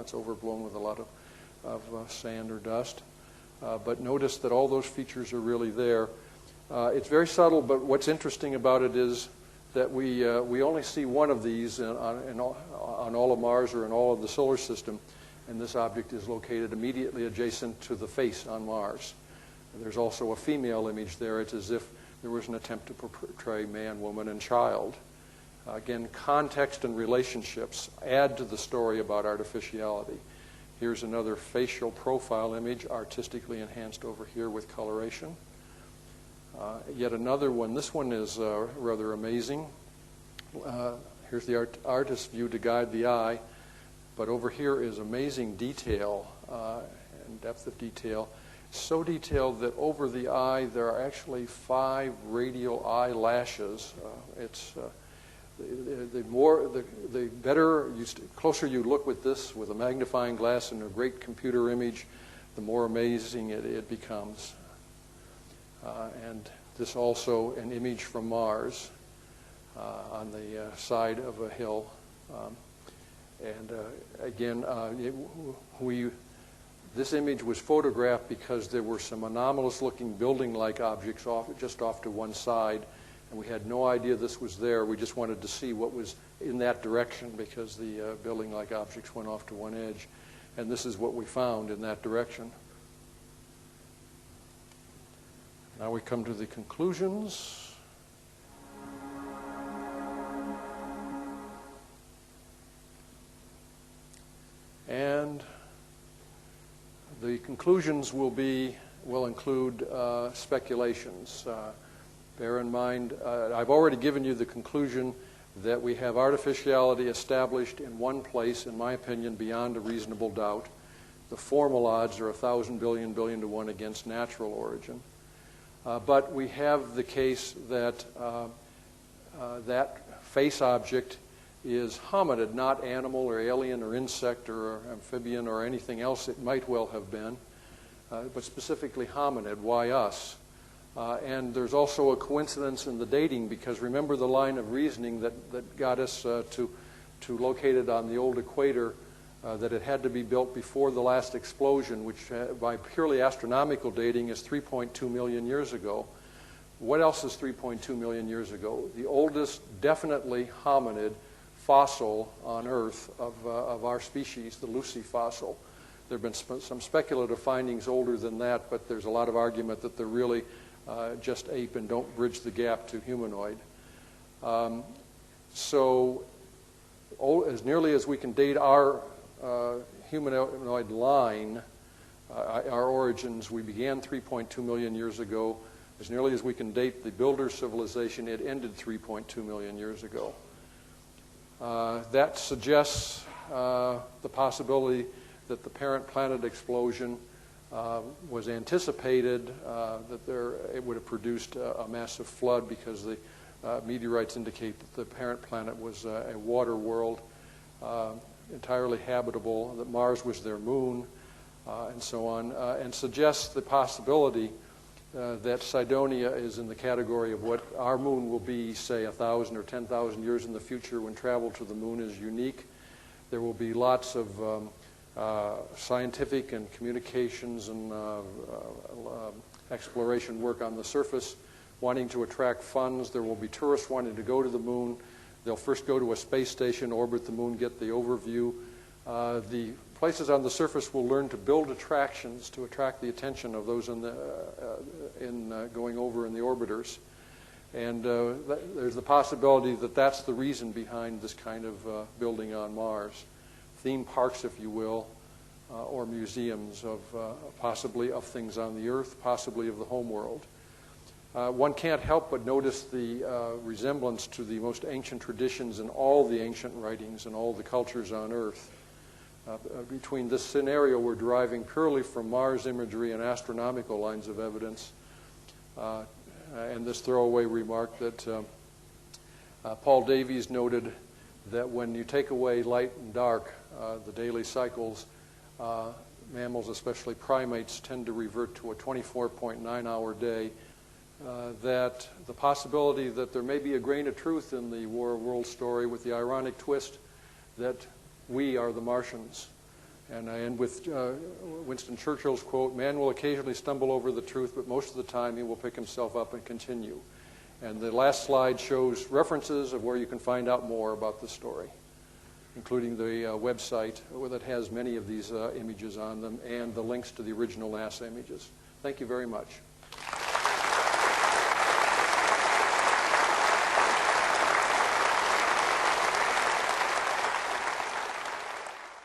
It's overblown with a lot of sand or dust. But notice that all those features are really there. It's very subtle, but what's interesting about it is that we only see one of these on all of Mars or in all of the solar system, and this object is located immediately adjacent to the face on Mars. There's also a female image there. It's as if there was an attempt to portray man, woman, and child. Again, context and relationships add to the story about artificiality. Here's another facial profile image, artistically enhanced over here with coloration. Yet another one. This one is rather amazing. Here's the artist's view to guide the eye. But over here is amazing detail and depth of detail. So detailed that over the eye there are actually 5 radial eyelashes. The better, closer you look with this, with a magnifying glass and a great computer image, the more amazing it becomes. And this also an image from Mars on the side of a hill. Again, this image was photographed because there were some anomalous-looking building-like objects just off to one side, and we had no idea this was there. We just wanted to see what was in that direction because the building-like objects went off to one edge. And this is what we found in that direction. Now we come to the conclusions. And the conclusions will include speculations. Bear in mind, I've already given you the conclusion that we have artificiality established in one place, in my opinion, beyond a reasonable doubt. The formal odds are 1,000 billion to 1 against natural origin. But we have the case that that face object is hominid, not animal or alien or insect or amphibian or anything else it might well have been, but specifically hominid. Why us? And there's also a coincidence in the dating, because remember the line of reasoning that got us to locate it on the old equator, that it had to be built before the last explosion, which by purely astronomical dating is 3.2 million years ago. What else is 3.2 million years ago? The oldest, definitely hominid fossil on Earth of our species, the Lucy fossil. There have been some speculative findings older than that, but there's a lot of argument that they're really just ape and don't bridge the gap to humanoid. So as nearly as we can date our humanoid line, our origins, we began 3.2 million years ago. As nearly as we can date the builder civilization, it ended 3.2 million years ago. That suggests the possibility that the parent planet explosion was anticipated, that it would have produced a massive flood, because the meteorites indicate that the parent planet was a water world, entirely habitable, that Mars was their moon, and so on, and suggests the possibility that Cydonia is in the category of what our moon will be, say, 1,000 or 10,000 years in the future, when travel to the moon is unique. There will be lots of scientific and communications and exploration work on the surface, wanting to attract funds. There will be tourists wanting to go to the moon. They'll first go to a space station, orbit the moon, get the overview. The places on the surface will learn to build attractions to attract the attention of those going over in the orbiters. And there's the possibility that that's the reason behind this kind of building on Mars. Theme parks, if you will, or museums of possibly of things on the Earth, possibly of the home world. One can't help but notice the resemblance to the most ancient traditions in all the ancient writings and all the cultures on Earth. Between this scenario we're deriving purely from Mars imagery and astronomical lines of evidence, and this throwaway remark that Paul Davies noted that when you take away light and dark, the daily cycles, mammals, especially primates, tend to revert to a 24.9-hour day. That the possibility that there may be a grain of truth in the War of Worlds story, with the ironic twist that we are the Martians, And I end with Winston Churchill's quote, "Man will occasionally stumble over the truth, but most of the time he will pick himself up and continue." And the last slide shows references of where you can find out more about the story, including the website that has many of these images on them and the links to the original NASA images. Thank you very much.